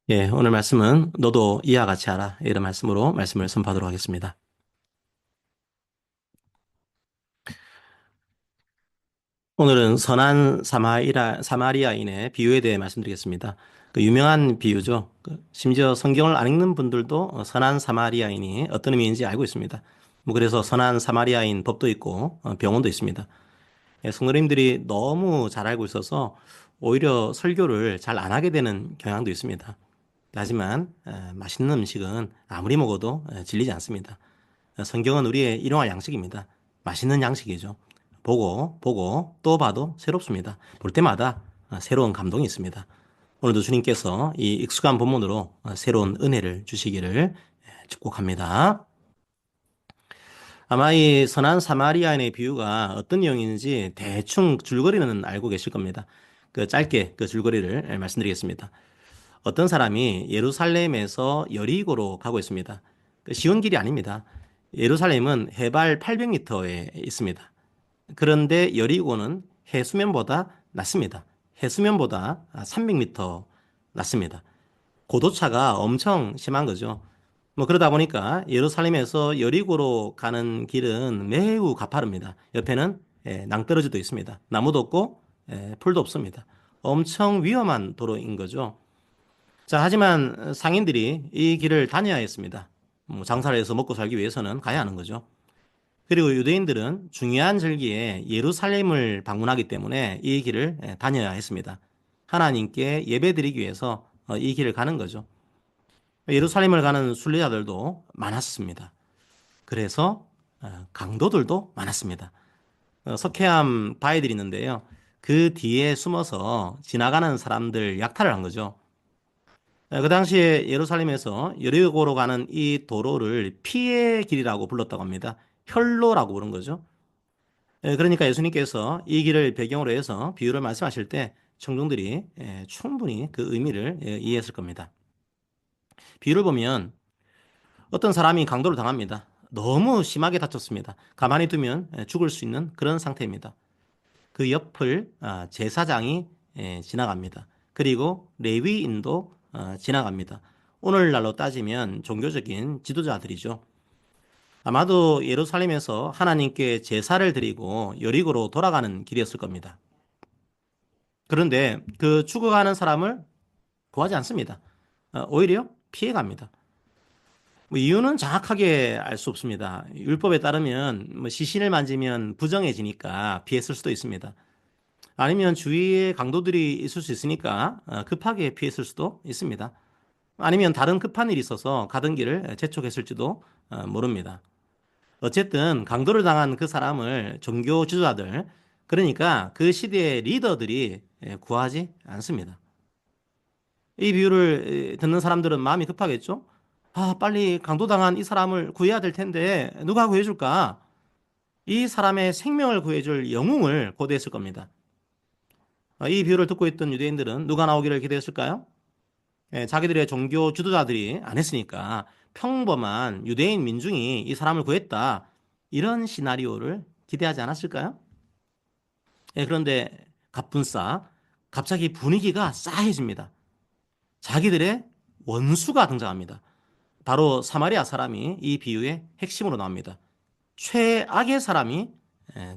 오늘 말씀은 너도 이와 같이 하라. 이런 말씀으로 말씀을 선포하도록 하겠습니다. 오늘은 선한 사마리아인의 비유에 대해 말씀드리겠습니다. 그 유명한 비유죠. 심지어 성경을 안 읽는 분들도 선한 사마리아인이 어떤 의미인지 알고 있습니다. 그래서 선한 사마리아인 법도 있고 병원도 있습니다. 성도님들이 너무 잘 알고 있어서 오히려 설교를 잘 안 하게 되는 경향도 있습니다. 하지만 맛있는 음식은 아무리 먹어도 질리지 않습니다. 성경은 우리의 일용할 양식입니다. 맛있는 양식이죠. 보고 또 봐도 새롭습니다. 볼 때마다 새로운 감동이 있습니다. 오늘도 주님께서 이 익숙한 본문으로 새로운 은혜를 주시기를 축복합니다. 아마 이 선한 사마리아인의 비유가 어떤 내용인지 대충 줄거리는 알고 계실 겁니다. 짧게 그 줄거리를 말씀드리겠습니다. 어떤 사람이 예루살렘에서 여리고로 가고 있습니다. 쉬운 길이 아닙니다. 예루살렘은 해발 800m에 있습니다. 그런데 여리고는 해수면보다 낮습니다. 해수면보다 300m 낮습니다. 고도차가 엄청 심한 거죠. 그러다 보니까 예루살렘에서 여리고로 가는 길은 매우 가파릅니다. 옆에는 낭떠러지도 있습니다. 나무도 없고 풀도 없습니다. 엄청 위험한 도로인 거죠. 자, 하지만 상인들이 이 길을 다녀야 했습니다. 장사를 해서 먹고 살기 위해서는 가야 하는 거죠. 그리고 유대인들은 중요한 절기에 예루살렘을 방문하기 때문에 이 길을 다녀야 했습니다. 하나님께 예배드리기 위해서 이 길을 가는 거죠. 예루살렘을 가는 순례자들도 많았습니다. 그래서 강도들도 많았습니다. 석회암 바위들이 있는데요. 그 뒤에 숨어서 지나가는 사람들 약탈을 한 거죠. 그 당시에 예루살렘에서 여리고로 가는 이 도로를 피의 길이라고 불렀다고 합니다. 혈로라고 부른 거죠. 그러니까 예수님께서 이 길을 배경으로 해서 비유를 말씀하실 때 청중들이 충분히 그 의미를 이해했을 겁니다. 비유를 보면 어떤 사람이 강도를 당합니다. 너무 심하게 다쳤습니다. 가만히 두면 죽을 수 있는 그런 상태입니다. 그 옆을 제사장이 지나갑니다. 그리고 레위인도 지나갑니다. 오늘날로 따지면 종교적인 지도자들이죠. 아마도 예루살렘에서 하나님께 제사를 드리고 여리고로 돌아가는 길이었을 겁니다. 그런데 그 죽어가는 사람을 구하지 않습니다. 오히려 피해갑니다. 이유는 정확하게 알 수 없습니다. 율법에 따르면 시신을 만지면 부정해지니까 피했을 수도 있습니다. 아니면 주위에 강도들이 있을 수 있으니까 급하게 피했을 수도 있습니다. 아니면 다른 급한 일이 있어서 가던 길을 재촉했을지도 모릅니다. 어쨌든 강도를 당한 그 사람을 종교 지도자들, 그러니까 그 시대의 리더들이 구하지 않습니다. 이 비유를 듣는 사람들은 마음이 급하겠죠? 빨리 강도당한 이 사람을 구해야 될 텐데 누가 구해줄까? 이 사람의 생명을 구해줄 영웅을 고대했을 겁니다. 이 비유를 듣고 있던 유대인들은 누가 나오기를 기대했을까요? 자기들의 종교 지도자들이 안 했으니까 평범한 유대인 민중이 이 사람을 구했다. 이런 시나리오를 기대하지 않았을까요? 그런데 갑분싸 갑자기 분위기가 싸해집니다. 자기들의 원수가 등장합니다. 바로 사마리아 사람이 이 비유의 핵심으로 나옵니다. 최악의 사람이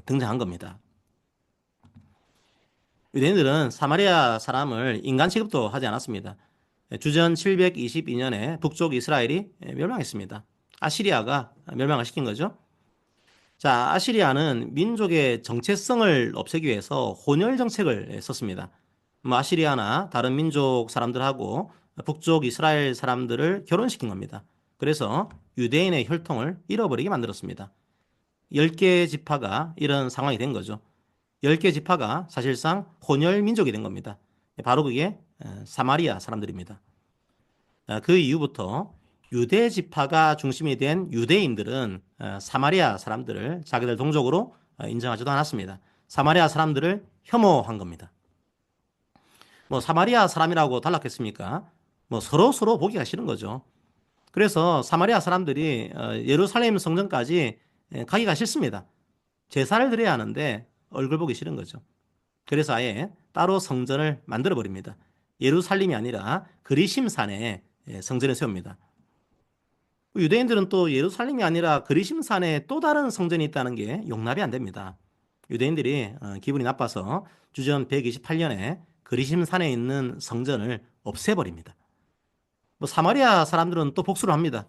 등장한 겁니다. 유대인들은 사마리아 사람을 인간 취급도 하지 않았습니다. 주전 722년에 북쪽 이스라엘이 멸망했습니다. 아시리아가 멸망을 시킨 거죠. 자, 아시리아는 민족의 정체성을 없애기 위해서 혼혈 정책을 썼습니다. 아시리아나 다른 민족 사람들하고 북쪽 이스라엘 사람들을 결혼시킨 겁니다. 그래서 유대인의 혈통을 잃어버리게 만들었습니다. 10개의 지파가 이런 상황이 된 거죠. 10개 지파가 사실상 혼혈 민족이 된 겁니다. 바로 그게 사마리아 사람들입니다. 그 이후부터 유대 지파가 중심이 된 유대인들은 사마리아 사람들을 자기들 동족으로 인정하지도 않았습니다. 사마리아 사람들을 혐오한 겁니다. 사마리아 사람이라고 달랐겠습니까? 서로 보기가 싫은 거죠. 그래서 사마리아 사람들이 예루살렘 성전까지 가기가 싫습니다. 제사를 드려야 하는데 얼굴 보기 싫은 거죠. 그래서 아예 따로 성전을 만들어 버립니다. 예루살렘이 아니라 그리심산에 성전을 세웁니다. 유대인들은 또 예루살렘이 아니라 그리심산에 또 다른 성전이 있다는 게 용납이 안 됩니다. 유대인들이 기분이 나빠서 주전 128년에 그리심산에 있는 성전을 없애버립니다. 뭐 사마리아 사람들은 또 복수를 합니다.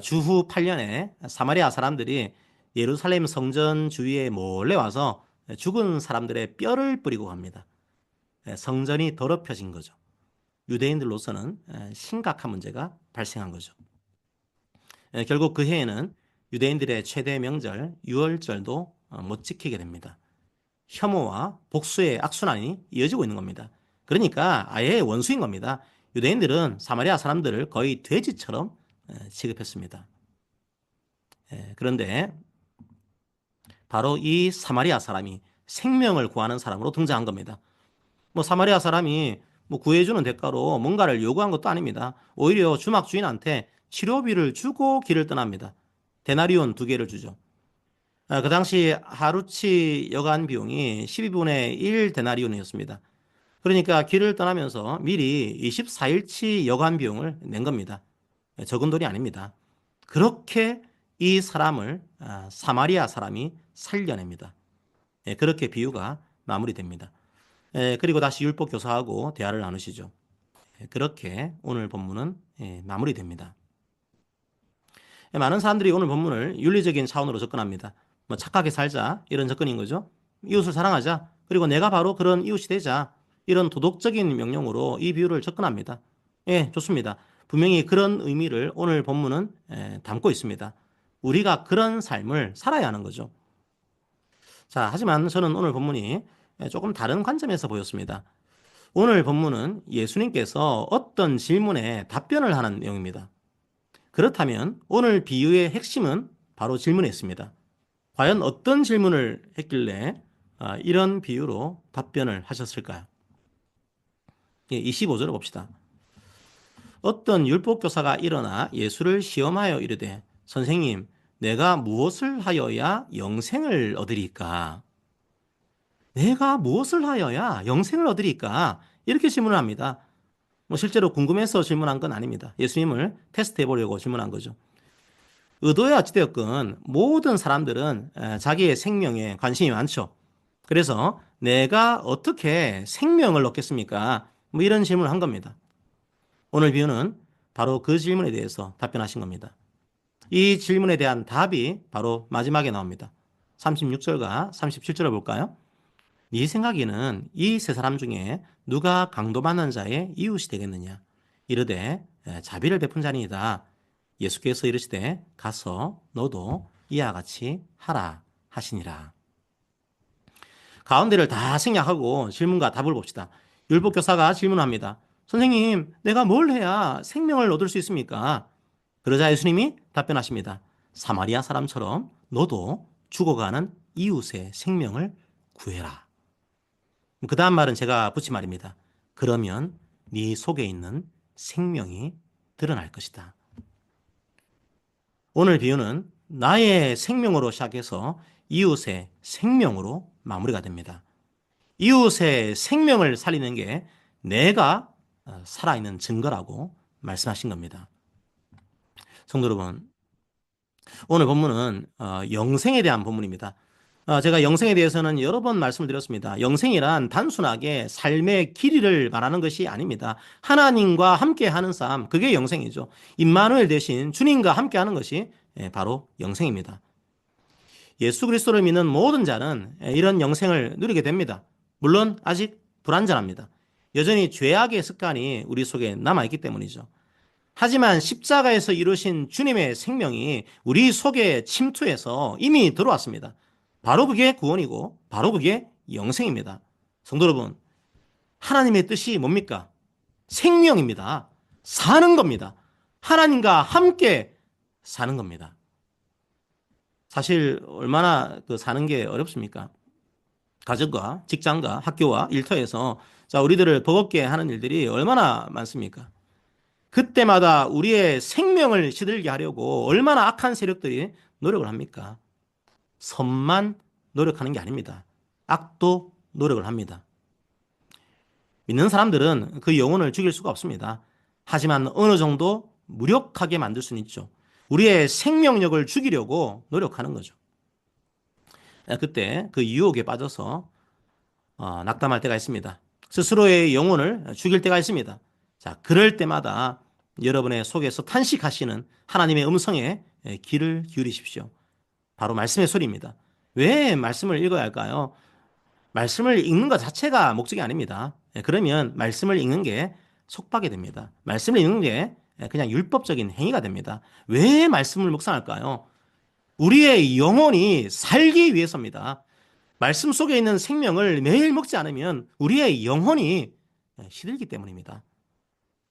주후 8년에 사마리아 사람들이 예루살렘 성전 주위에 몰래 와서 죽은 사람들의 뼈를 뿌리고 갑니다. 성전이 더럽혀진 거죠. 유대인들로서는 심각한 문제가 발생한 거죠. 결국 그 해에는 유대인들의 최대 명절 유월절도 못 지키게 됩니다. 혐오와 복수의 악순환이 이어지고 있는 겁니다. 그러니까 아예 원수인 겁니다. 유대인들은 사마리아 사람들을 거의 돼지처럼 취급했습니다. 그런데 바로 이 사마리아 사람이 생명을 구하는 사람으로 등장한 겁니다. 뭐 사마리아 사람이 뭐 구해주는 대가로 뭔가를 요구한 것도 아닙니다. 오히려 주막 주인한테 치료비를 주고 길을 떠납니다. 데나리온 2개를 주죠. 그 당시 하루치 여간 비용이 12분의 1 데나리온이었습니다. 그러니까 길을 떠나면서 미리 24일치 여간 비용을 낸 겁니다. 적은 돈이 아닙니다. 그렇게 이 사람을 사마리아 사람이 살려냅니다. 그렇게 비유가 마무리됩니다. 그리고 다시 율법 교사하고 대화를 나누시죠. 그렇게 오늘 본문은 마무리됩니다. 많은 사람들이 오늘 본문을 윤리적인 차원으로 접근합니다. 뭐 착하게 살자 이런 접근인 거죠. 이웃을 사랑하자. 그리고 내가 바로 그런 이웃이 되자. 이런 도덕적인 명령으로 이 비유를 접근합니다. 예, 좋습니다. 분명히 그런 의미를 오늘 본문은 담고 있습니다. 우리가 그런 삶을 살아야 하는 거죠. 자, 하지만 저는 오늘 본문이 조금 다른 관점에서 보였습니다. 오늘 본문은 예수님께서 어떤 질문에 답변을 하는 내용입니다. 그렇다면 오늘 비유의 핵심은 바로 질문에 있습니다. 과연 어떤 질문을 했길래 이런 비유로 답변을 하셨을까요? 25절을 봅시다. 어떤 율법교사가 일어나 예수를 시험하여 이르되 선생님, 내가 무엇을 하여야 영생을 얻으리까? 내가 무엇을 하여야 영생을 얻으리까? 이렇게 질문을 합니다. 뭐 실제로 궁금해서 질문한 건 아닙니다. 예수님을 테스트해 보려고 질문한 거죠. 의도야 어찌되었건 모든 사람들은 자기의 생명에 관심이 많죠. 그래서 내가 어떻게 생명을 얻겠습니까? 뭐 이런 질문을 한 겁니다. 오늘 비유는 바로 그 질문에 대해서 답변하신 겁니다. 이 질문에 대한 답이 바로 마지막에 나옵니다. 36절과 37절을 볼까요? 네 생각에는 이 세 사람 중에 누가 강도받는 자의 이웃이 되겠느냐? 이르되 자비를 베푼 자니이다. 예수께서 이르시되 가서 너도 이와 같이 하라 하시니라. 가운데를 다 생략하고 질문과 답을 봅시다. 율법교사가 질문합니다. 선생님, 내가 뭘 해야 생명을 얻을 수 있습니까? 그러자 예수님이 답변하십니다. 사마리아 사람처럼 너도 죽어가는 이웃의 생명을 구해라. 그 다음 말은 제가 붙인 말입니다. 그러면 네 속에 있는 생명이 드러날 것이다. 오늘 비유는 나의 생명으로 시작해서 이웃의 생명으로 마무리가 됩니다. 이웃의 생명을 살리는 게 내가 살아있는 증거라고 말씀하신 겁니다. 성도 여러분, 오늘 본문은 영생에 대한 본문입니다. 제가 영생에 대해서는 여러 번 말씀을 드렸습니다. 영생이란 단순하게 삶의 길이를 말하는 것이 아닙니다. 하나님과 함께하는 삶, 그게 영생이죠. 임마누엘 대신 주님과 함께하는 것이 바로 영생입니다. 예수 그리스도를 믿는 모든 자는 이런 영생을 누리게 됩니다. 물론 아직 불완전합니다. 여전히 죄악의 습관이 우리 속에 남아있기 때문이죠. 하지만 십자가에서 이루신 주님의 생명이 우리 속에 침투해서 이미 들어왔습니다. 바로 그게 구원이고 바로 그게 영생입니다. 성도 여러분, 하나님의 뜻이 뭡니까? 생명입니다. 사는 겁니다. 하나님과 함께 사는 겁니다. 사실 얼마나 사는 게 어렵습니까? 가정과 직장과 학교와 일터에서 우리들을 버겁게 하는 일들이 얼마나 많습니까? 그때마다 우리의 생명을 시들게 하려고 얼마나 악한 세력들이 노력을 합니까? 선만 노력하는 게 아닙니다. 악도 노력을 합니다. 믿는 사람들은 그 영혼을 죽일 수가 없습니다. 하지만 어느 정도 무력하게 만들 수는 있죠. 우리의 생명력을 죽이려고 노력하는 거죠. 그때 그 유혹에 빠져서 낙담할 때가 있습니다. 스스로의 영혼을 죽일 때가 있습니다. 자, 그럴 때마다 여러분의 속에서 탄식하시는 하나님의 음성에 귀를 기울이십시오. 바로 말씀의 소리입니다. 왜 말씀을 읽어야 할까요? 말씀을 읽는 것 자체가 목적이 아닙니다. 그러면 말씀을 읽는 게 속박이 됩니다. 말씀을 읽는 게 그냥 율법적인 행위가 됩니다. 왜 말씀을 묵상할까요? 우리의 영혼이 살기 위해서입니다. 말씀 속에 있는 생명을 매일 먹지 않으면 우리의 영혼이 시들기 때문입니다.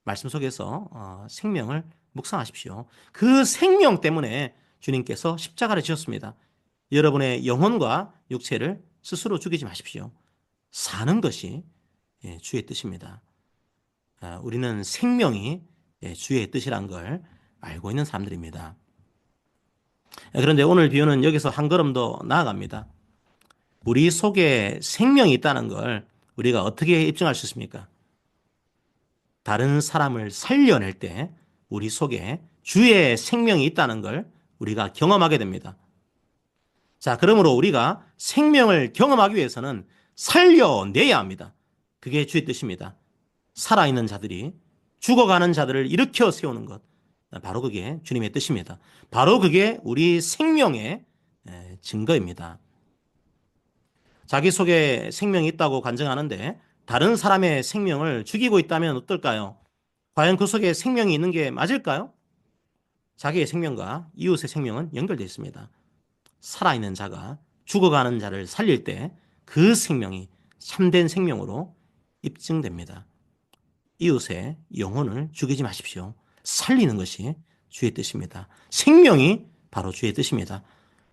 말씀 속에서 생명을 묵상하십시오. 그 생명 때문에 주님께서 십자가를 지셨습니다. 여러분의 영혼과 육체를 스스로 죽이지 마십시오. 사는 것이 주의 뜻입니다. 우리는 생명이 주의 뜻이란 걸 알고 있는 사람들입니다. 그런데 오늘 비유는 여기서 한 걸음 더 나아갑니다. 우리 속에 생명이 있다는 걸 우리가 어떻게 입증할 수 있습니까? 다른 사람을 살려낼 때 우리 속에 주의 생명이 있다는 걸 우리가 경험하게 됩니다. 자, 그러므로 우리가 생명을 경험하기 위해서는 살려내야 합니다. 그게 주의 뜻입니다. 살아있는 자들이 죽어가는 자들을 일으켜 세우는 것. 바로 그게 주님의 뜻입니다. 바로 그게 우리 생명의 증거입니다. 자기 속에 생명이 있다고 간증하는데 다른 사람의 생명을 죽이고 있다면 어떨까요? 과연 그 속에 생명이 있는 게 맞을까요? 자기의 생명과 이웃의 생명은 연결되어 있습니다. 살아있는 자가 죽어가는 자를 살릴 때 그 생명이 참된 생명으로 입증됩니다. 이웃의 영혼을 죽이지 마십시오. 살리는 것이 주의 뜻입니다. 생명이 바로 주의 뜻입니다.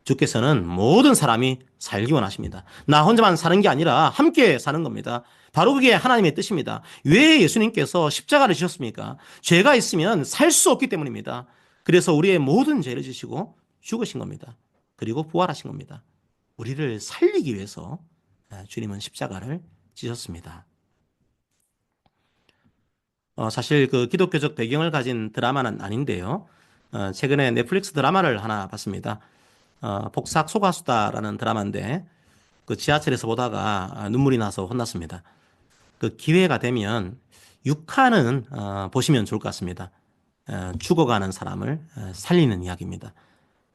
주께서는 모든 사람이 살기 원하십니다. 나 혼자만 사는 게 아니라 함께 사는 겁니다. 바로 그게 하나님의 뜻입니다. 왜 예수님께서 십자가를 지셨습니까? 죄가 있으면 살 수 없기 때문입니다. 그래서 우리의 모든 죄를 지시고 죽으신 겁니다. 그리고 부활하신 겁니다. 우리를 살리기 위해서 주님은 십자가를 지셨습니다. 사실 그 기독교적 배경을 가진 드라마는 아닌데요. 최근에 넷플릭스 드라마를 하나 봤습니다. 복싹 속았수다라는 드라마인데 그 지하철에서 보다가 눈물이 나서 혼났습니다. 그 기회가 되면 6화는 보시면 좋을 것 같습니다. 죽어가는 사람을 살리는 이야기입니다.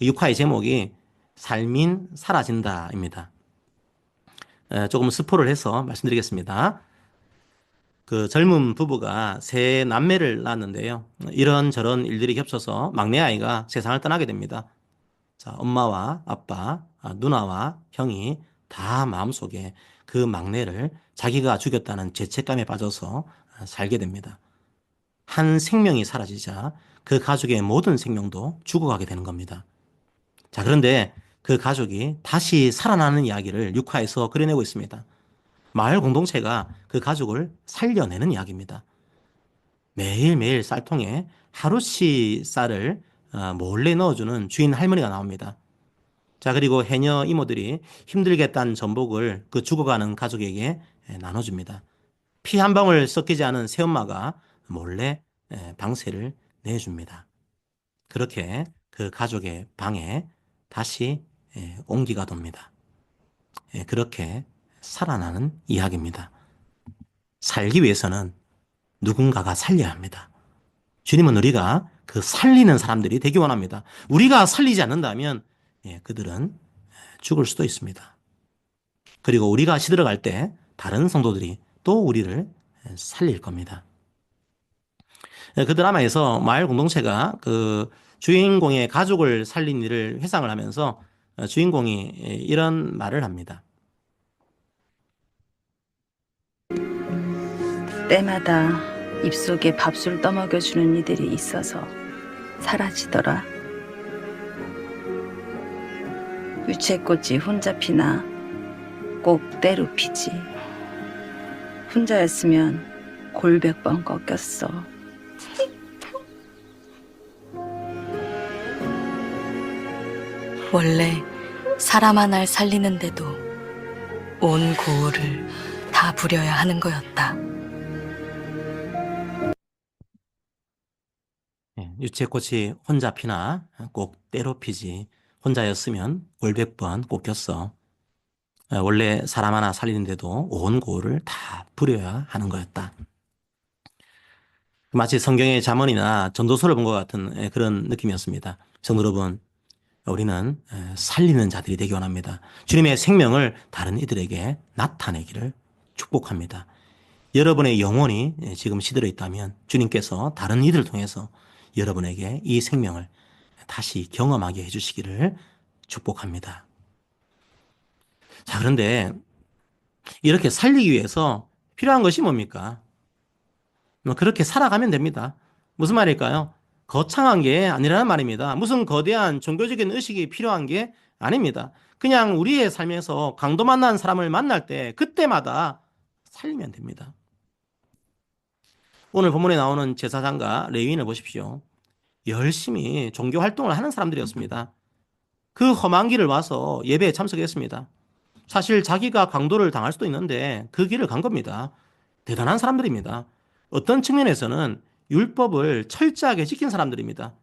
6화의 제목이 삶인 사라진다입니다. 조금 스포를 해서 말씀드리겠습니다. 그 젊은 부부가 세 남매를 낳았는데요. 이런저런 일들이 겹쳐서 막내 아이가 세상을 떠나게 됩니다. 자, 엄마와 아빠, 누나와 형이 다 마음속에 그 막내를 자기가 죽였다는 죄책감에 빠져서 살게 됩니다. 한 생명이 사라지자 그 가족의 모든 생명도 죽어가게 되는 겁니다. 자, 그런데 그 가족이 다시 살아나는 이야기를 6화에서 그려내고 있습니다. 마을 공동체가 그 가족을 살려내는 이야기입니다. 매일매일 쌀통에 하루씩 쌀을 몰래 넣어주는 주인 할머니가 나옵니다. 자, 그리고 해녀 이모들이 힘들게 딴 전복을 그 죽어가는 가족에게 나눠줍니다. 피 한 방울 섞이지 않은 새엄마가 몰래 방세를 내줍니다. 그렇게 그 가족의 방에 다시 온기가 돕니다. 그렇게 살아나는 이야기입니다. 살기 위해서는 누군가가 살려야 합니다. 주님은 우리가 그 살리는 사람들이 되기 원합니다. 우리가 살리지 않는다면 그들은 죽을 수도 있습니다. 그리고 우리가 시들어갈 때 다른 성도들이 또 우리를 살릴 겁니다. 그 드라마에서 마을 공동체가 그 주인공의 가족을 살린 일을 회상을 하면서 주인공이 이런 말을 합니다. 때마다 입속에 밥술 떠먹여주는 이들이 있어서 사라지더라. 유채꽃이 혼자 피나 꼭 때로 피지. 혼자였으면 골백번 꺾였어. 원래 사람 하나를 살리는데도 온 고을을 다 부려야 하는 거였다. 유채꽃이 혼자 피나 꼭 때로 피지. 혼자였으면 골백 번 꽂혔어. 원래 사람 하나 살리는데도 온 고을을 다 부려야 하는 거였다. 마치 성경의 잠언이나 전도서를 본 것 같은 그런 느낌이었습니다. 성도 여러분, 우리는 살리는 자들이 되기 원합니다. 주님의 생명을 다른 이들에게 나타내기를 축복합니다. 여러분의 영혼이 지금 시들어 있다면 주님께서 다른 이들을 통해서 여러분에게 이 생명을 다시 경험하게 해주시기를 축복합니다. 자, 그런데 이렇게 살리기 위해서 필요한 것이 뭡니까? 그렇게 살아가면 됩니다. 무슨 말일까요? 거창한 게 아니라는 말입니다. 무슨 거대한 종교적인 의식이 필요한 게 아닙니다. 그냥 우리의 삶에서 강도 만난 사람을 만날 때 그때마다 살리면 됩니다. 오늘 본문에 나오는 제사장과 레위인을 보십시오. 열심히 종교 활동을 하는 사람들이었습니다. 그 험한 길을 와서 예배에 참석했습니다. 사실 자기가 강도를 당할 수도 있는데 그 길을 간 겁니다. 대단한 사람들입니다. 어떤 측면에서는 율법을 철저하게 지킨 사람들입니다.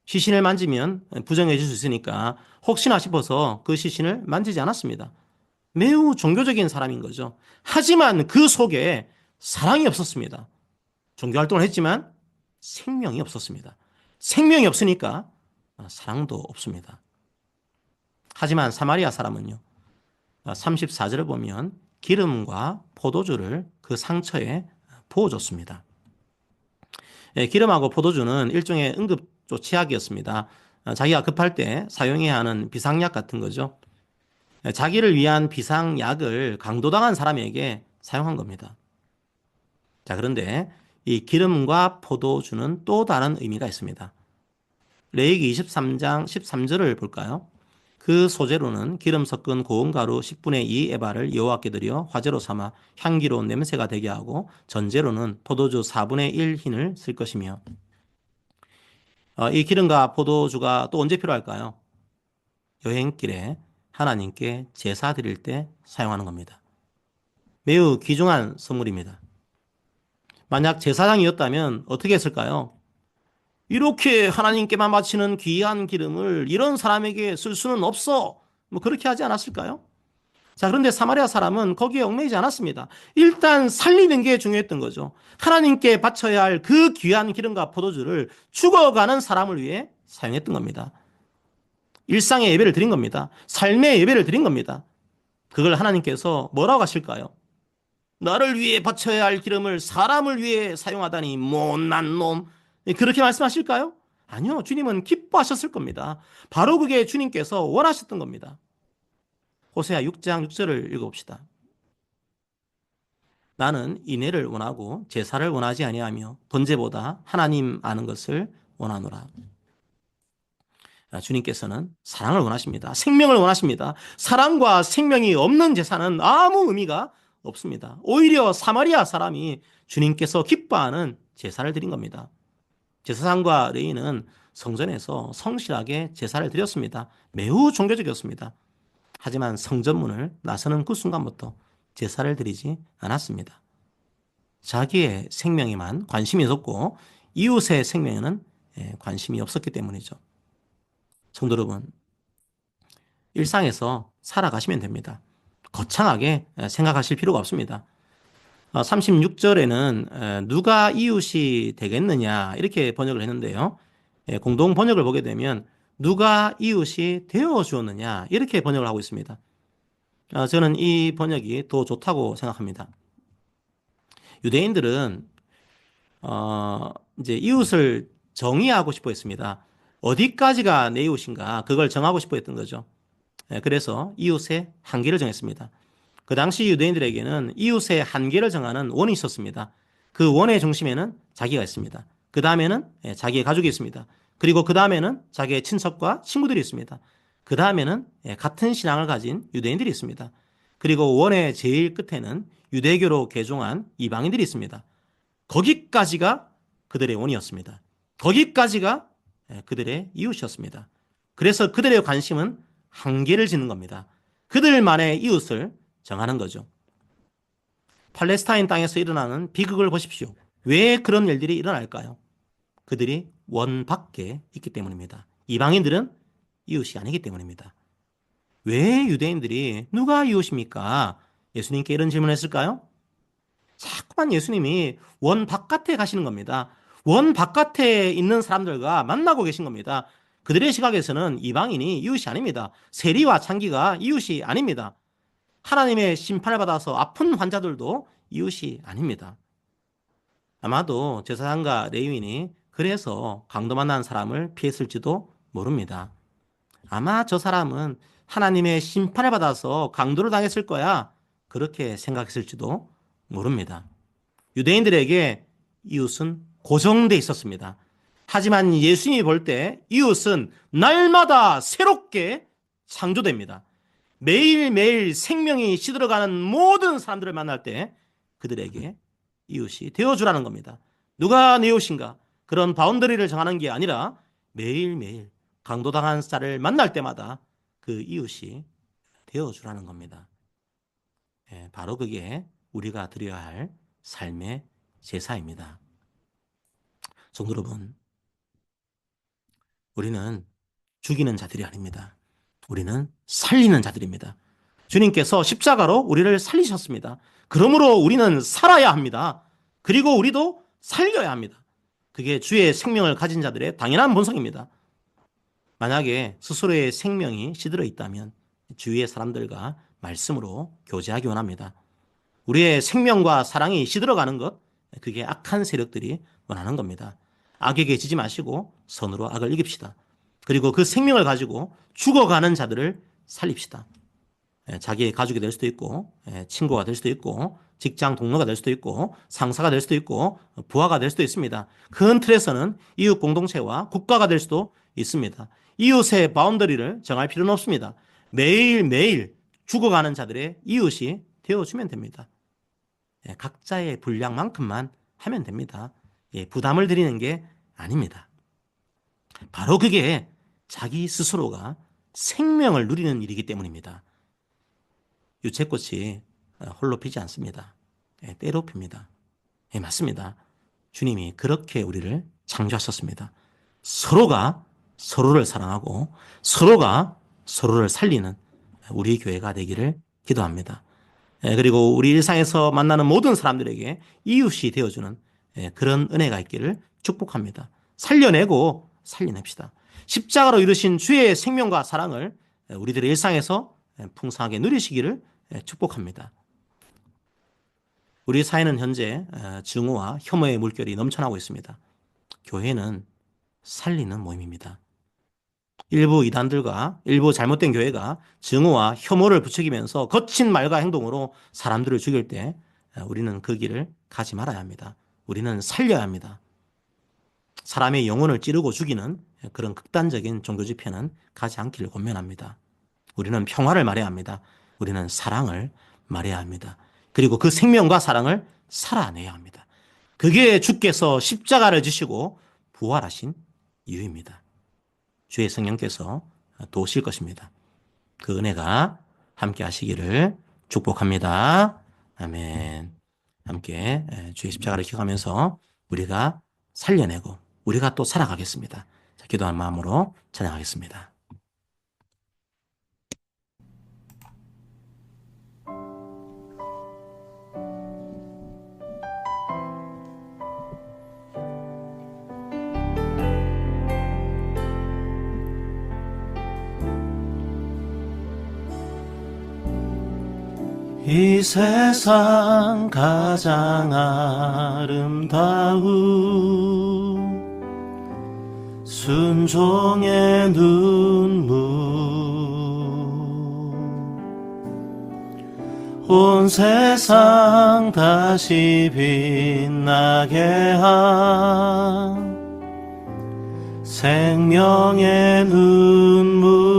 시신을 만지면 부정해질 수 있으니까 혹시나 싶어서 그 시신을 만지지 않았습니다. 매우 종교적인 사람인 거죠. 하지만 그 속에 사랑이 없었습니다. 종교활동을 했지만 생명이 없었습니다. 생명이 없으니까 사랑도 없습니다. 하지만 사마리아 사람은요, 34절을 보면 기름과 포도주를 그 상처에 부어줬습니다. 기름하고 포도주는 일종의 응급조 치약이었습니다. 자기가 급할 때 사용해야 하는 비상약 같은 거죠. 자기를 위한 비상약을 강도당한 사람에게 사용한 겁니다. 자, 그런데 이 기름과 포도주는 또 다른 의미가 있습니다. 레위기 23장 13절을 볼까요? 그 소재로는 기름 섞은 고운 가루 10분의 2 에바를 여호와께 드려 화제로 삼아 향기로운 냄새가 되게 하고 전제로는 포도주 4분의 1 흰을 쓸 것이며, 이 기름과 포도주가 또 언제 필요할까요? 여행길에 하나님께 제사 드릴 때 사용하는 겁니다. 매우 귀중한 선물입니다. 만약 제사장이었다면 어떻게 했을까요? 이렇게 하나님께만 바치는 귀한 기름을 이런 사람에게 쓸 수는 없어. 그렇게 하지 않았을까요? 자, 그런데 사마리아 사람은 거기에 얽매이지 않았습니다. 일단 살리는 게 중요했던 거죠. 하나님께 바쳐야 할 그 귀한 기름과 포도주를 죽어가는 사람을 위해 사용했던 겁니다. 일상의 예배를 드린 겁니다. 삶의 예배를 드린 겁니다. 그걸 하나님께서 뭐라고 하실까요? 나를 위해 바쳐야 할 기름을 사람을 위해 사용하다니 못난 놈. 그렇게 말씀하실까요? 아니요. 주님은 기뻐하셨을 겁니다. 바로 그게 주님께서 원하셨던 겁니다. 호세아 6장 6절을 읽어봅시다. 나는 인애를 원하고 제사를 원하지 아니하며 번제보다 하나님 아는 것을 원하노라. 주님께서는 사랑을 원하십니다. 생명을 원하십니다. 사랑과 생명이 없는 제사는 아무 의미가 없습니다. 오히려 사마리아 사람이 주님께서 기뻐하는 제사를 드린 겁니다. 제사장과 레위인은 성전에서 성실하게 제사를 드렸습니다. 매우 종교적이었습니다. 하지만 성전문을 나서는 그 순간부터 제사를 드리지 않았습니다. 자기의 생명에만 관심이 있었고 이웃의 생명에는 관심이 없었기 때문이죠. 성도 여러분, 일상에서 살아가시면 됩니다. 거창하게 생각하실 필요가 없습니다. 36절에는 누가 이웃이 되겠느냐 이렇게 번역을 했는데요. 공동 번역을 보게 되면 누가 이웃이 되어 주었느냐 이렇게 번역을 하고 있습니다. 저는 이 번역이 더 좋다고 생각합니다. 유대인들은 이제 이웃을 정의하고 싶어 했습니다. 어디까지가 내 이웃인가 그걸 정하고 싶어 했던 거죠. 그래서 이웃의 한계를 정했습니다. 그 당시 유대인들에게는 이웃의 한계를 정하는 원이 있었습니다. 그 원의 중심에는 자기가 있습니다. 그 다음에는 자기의 가족이 있습니다. 그리고 그 다음에는 자기의 친척과 친구들이 있습니다. 그 다음에는 같은 신앙을 가진 유대인들이 있습니다. 그리고 원의 제일 끝에는 유대교로 개종한 이방인들이 있습니다. 거기까지가 그들의 원이었습니다. 거기까지가 그들의 이웃이었습니다. 그래서 그들의 관심은 한계를 짓는 겁니다. 그들만의 이웃을 정하는 거죠. 팔레스타인 땅에서 일어나는 비극을 보십시오. 왜 그런 일들이 일어날까요? 그들이 원 밖에 있기 때문입니다. 이방인들은 이웃이 아니기 때문입니다. 왜 유대인들이 누가 이웃입니까? 예수님께 이런 질문을 했을까요? 자꾸만 예수님이 원 바깥에 가시는 겁니다. 원 바깥에 있는 사람들과 만나고 계신 겁니다. 그들의 시각에서는 이방인이 이웃이 아닙니다. 세리와 창기가 이웃이 아닙니다. 하나님의 심판을 받아서 아픈 환자들도 이웃이 아닙니다. 아마도 제사장과 레위인이 그래서 강도 만난 사람을 피했을지도 모릅니다. 아마 저 사람은 하나님의 심판을 받아서 강도를 당했을 거야. 그렇게 생각했을지도 모릅니다. 유대인들에게 이웃은 고정돼 있었습니다. 하지만 예수님이 볼 때 이웃은 날마다 새롭게 창조됩니다. 매일매일 생명이 시들어가는 모든 사람들을 만날 때 그들에게 이웃이 되어주라는 겁니다. 누가 내 이웃인가? 그런 바운더리를 정하는 게 아니라 매일매일 강도당한 자를 만날 때마다 그 이웃이 되어주라는 겁니다. 바로 그게 우리가 드려야 할 삶의 제사입니다. 성도 여러분, 우리는 죽이는 자들이 아닙니다. 우리는 살리는 자들입니다. 주님께서 십자가로 우리를 살리셨습니다. 그러므로 우리는 살아야 합니다. 그리고 우리도 살려야 합니다. 그게 주의 생명을 가진 자들의 당연한 본성입니다. 만약에 스스로의 생명이 시들어 있다면 주위의 사람들과 말씀으로 교제하기 원합니다. 우리의 생명과 사랑이 시들어가는 것, 그게 악한 세력들이 원하는 겁니다. 악에게 지지 마시고 선으로 악을 이깁시다. 그리고 그 생명을 가지고 죽어가는 자들을 살립시다. 자기의 가족이 될 수도 있고, 친구가 될 수도 있고, 직장 동료가 될 수도 있고, 상사가 될 수도 있고, 부하가 될 수도 있습니다. 큰 틀에서는 이웃 공동체와 국가가 될 수도 있습니다. 이웃의 바운더리를 정할 필요는 없습니다. 매일매일 죽어가는 자들의 이웃이 되어주면 됩니다. 각자의 분량만큼만 하면 됩니다. 부담을 드리는 게 아닙니다. 바로 그게 자기 스스로가 생명을 누리는 일이기 때문입니다. 유채꽃이 홀로 피지 않습니다. 때로 핍니다. 맞습니다. 주님이 그렇게 우리를 창조하셨습니다. 서로가 서로를 사랑하고 서로가 서로를 살리는 우리 교회가 되기를 기도합니다. 그리고 우리 일상에서 만나는 모든 사람들에게 이웃이 되어주는 그런 은혜가 있기를 축복합니다. 살려내고 살려냅시다. 십자가로 이루신 주의 생명과 사랑을 우리들의 일상에서 풍성하게 누리시기를 축복합니다. 우리 사회는 현재 증오와 혐오의 물결이 넘쳐나고 있습니다. 교회는 살리는 모임입니다. 일부 이단들과 일부 잘못된 교회가 증오와 혐오를 부추기면서 거친 말과 행동으로 사람들을 죽일 때 우리는 그 길을 가지 말아야 합니다. 우리는 살려야 합니다. 사람의 영혼을 찌르고 죽이는 그런 극단적인 종교 집회는 가지 않기를 권면합니다. 우리는 평화를 말해야 합니다. 우리는 사랑을 말해야 합니다. 그리고 그 생명과 사랑을 살아내야 합니다. 그게 주께서 십자가를 지시고 부활하신 이유입니다. 주의 성령께서 도우실 것입니다. 그 은혜가 함께 하시기를 축복합니다. 아멘. 함께 주의 십자가를 기억하면서 우리가 살려내고 우리가 또 살아가겠습니다. 자, 기도한 마음으로 찬양하겠습니다. 이 세상 가장 아름다운 순종의 눈물 온 세상 다시 빛나게 한 생명의 눈물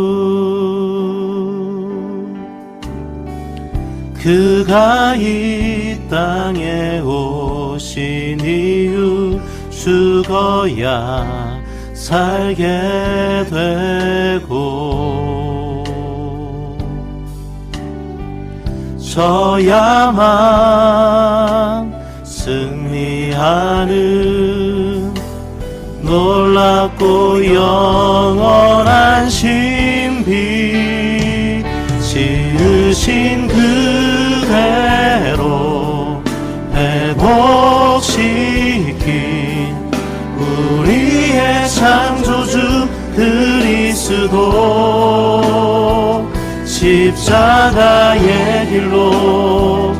그가 이 땅에 오신 이유 죽어야 살게 되고 져야만 승리하는 놀랍고 영원한 신비 지으신 그대로 회복시킨 우리의 창조주 그리스도 십자가의 길로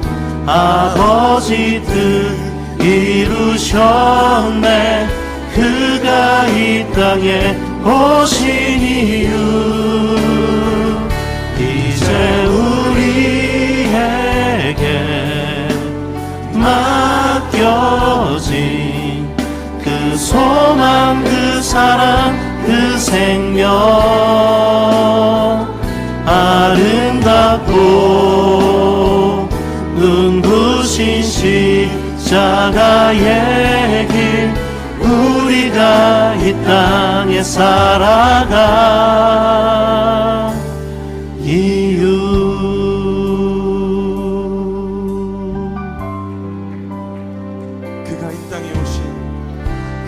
아버지 뜻 이루셨네. 그가 이 땅에 오신 이유 이제 우리에게 맡겨진 그 소망 그 사랑 그 생명 아름답고 눈부신 십자가의 길 우리가 이 땅에 살아가 이유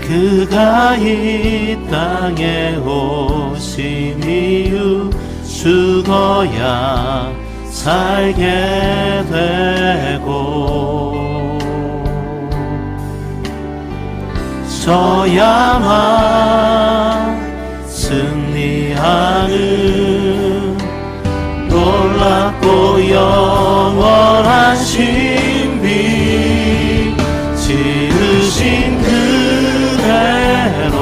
그가 이 땅에 오신 이유 죽어야 살게 되고 져야만 승리하는 놀랍고 영원한 신비 지으신 그대로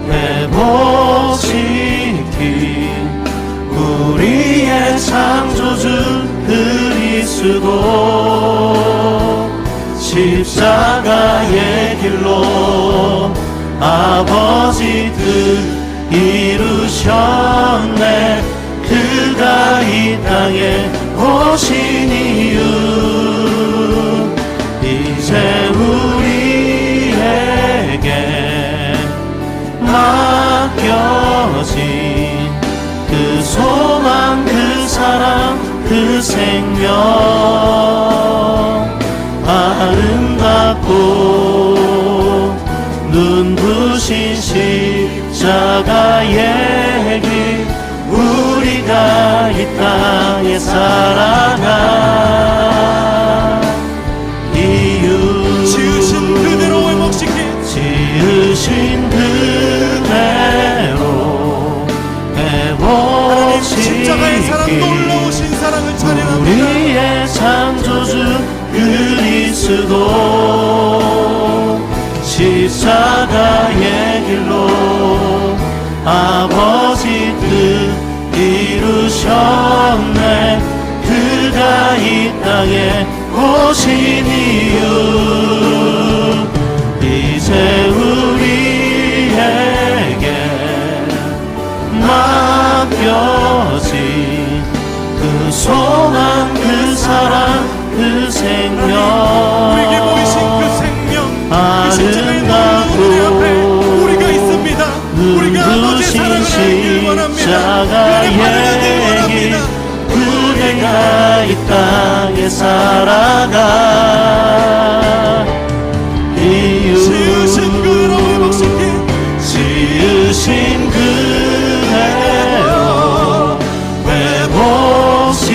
회복시킨 우리의 창조주 그리스도 십자가의 길로 아버지 뜻 이루셨네. 그가 이 땅에 오신 이유 이제 우리에게 맡겨진 그 소망 그 사랑 그 생명 아름답고 눈부신 십자가의 길 우리가 이 땅에 살아가 이유 지으신 그대로 회복시킨 지으신 그대로 십자가의 사랑 회복시킨 놀라우신 사랑을 찬양합니다. 우리의 창조주 그리스도 십자가의 길로 아버지 뜻 이루셨네. 그가 이 땅에 오신 이유 이제 우리에게 맡겨진 그 소망 그 사랑 그 생명 우리에게 보이신 그 생명 그 십자가의 놀라운 은혜 앞에 우리가 있습니다. 우리가 아버지의 사랑을 알길 원합니다. 그를 환영하길 원합니다. 우리가 이 땅에 살아가 이유 지으신 그대로 회복시킨 지으신 그대로 회복시킨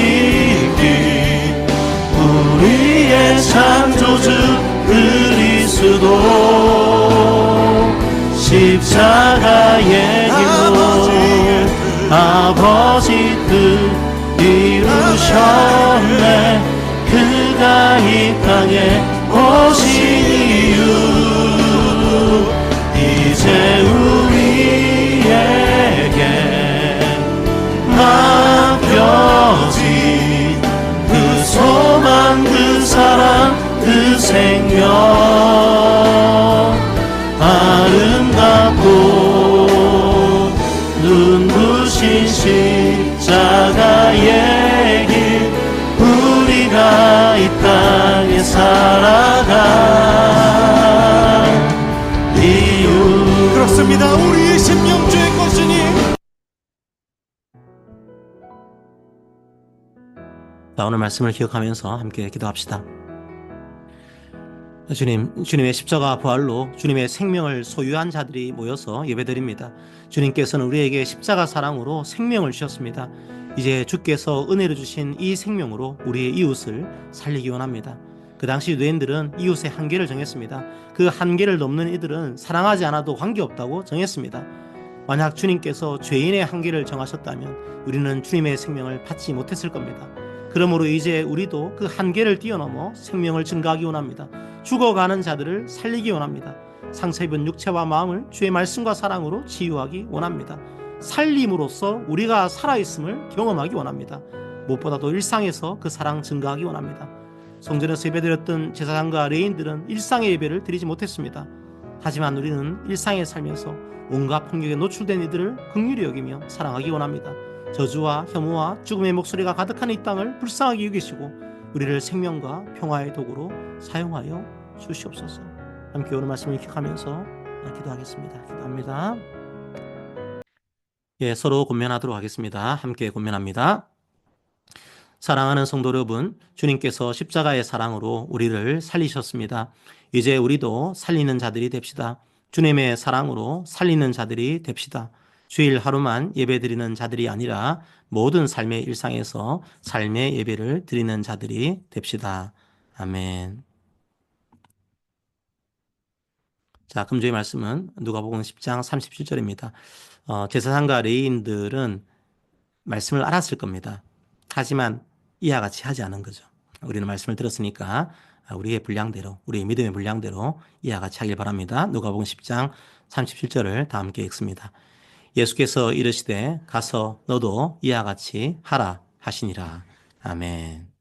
우리의 창조주 그리스도 십자가의 길로 아버지 뜻 이루셨네. 그가 이 땅에 오신 이유 이제 우리에게 맡겨진 그 소망 그 사랑 그 생명 아름답고 눈부신 십자가의 길 우리가 이 땅에 살아가 이유 그렇습니다. 우리의 심령주의 것이니 자, 오늘 말씀을 기억하면서 함께 기도합시다. 주님, 주님의 십자가 부활로 주님의 생명을 소유한 자들이 모여서 예배드립니다. 주님께서는 우리에게 십자가 사랑으로 생명을 주셨습니다. 이제 주께서 은혜를 주신 이 생명으로 우리의 이웃을 살리기 원합니다. 그 당시 유대인들은 이웃의 한계를 정했습니다. 그 한계를 넘는 이들은 사랑하지 않아도 관계없다고 정했습니다. 만약 주님께서 죄인의 한계를 정하셨다면 우리는 주님의 생명을 받지 못했을 겁니다. 그러므로 이제 우리도 그 한계를 뛰어넘어 생명을 증가하기 원합니다. 죽어가는 자들을 살리기 원합니다. 상처 입은 육체와 마음을 주의 말씀과 사랑으로 치유하기 원합니다. 살림으로써 우리가 살아있음을 경험하기 원합니다. 무엇보다도 일상에서 그 사랑 증가하기 원합니다. 성전에서 예배드렸던 제사장과 레인들은 일상의 예배를 드리지 못했습니다. 하지만 우리는 일상에 살면서 온갖 폭력에 노출된 이들을 긍휼히 여기며 사랑하기 원합니다. 저주와 혐오와 죽음의 목소리가 가득한 이 땅을 불쌍하게 여기시고 우리를 생명과 평화의 도구로 사용하여 주시옵소서. 함께 오늘 말씀을 기억하면서 기도하겠습니다. 기도합니다. 예, 서로 권면하도록 하겠습니다. 함께 권면합니다. 사랑하는 성도 여러분, 주님께서 십자가의 사랑으로 우리를 살리셨습니다. 이제 우리도 살리는 자들이 됩시다. 주님의 사랑으로 살리는 자들이 됩시다. 주일 하루만 예배드리는 자들이 아니라 모든 삶의 일상에서 삶의 예배를 드리는 자들이 됩시다. 아멘. 자, 금주의 말씀은 누가복음 10장 37절입니다. 제사장과 레위인들은 말씀을 알았을 겁니다. 하지만 이와 같이 하지 않은 거죠. 우리는 말씀을 들었으니까 우리의 분량대로, 우리의 믿음의 분량대로 이와 같이 하길 바랍니다. 누가복음 10장 37절을 다 함께 읽습니다. 예수께서 이르시되 가서 너도 이와 같이 하라 하시니라. 아멘.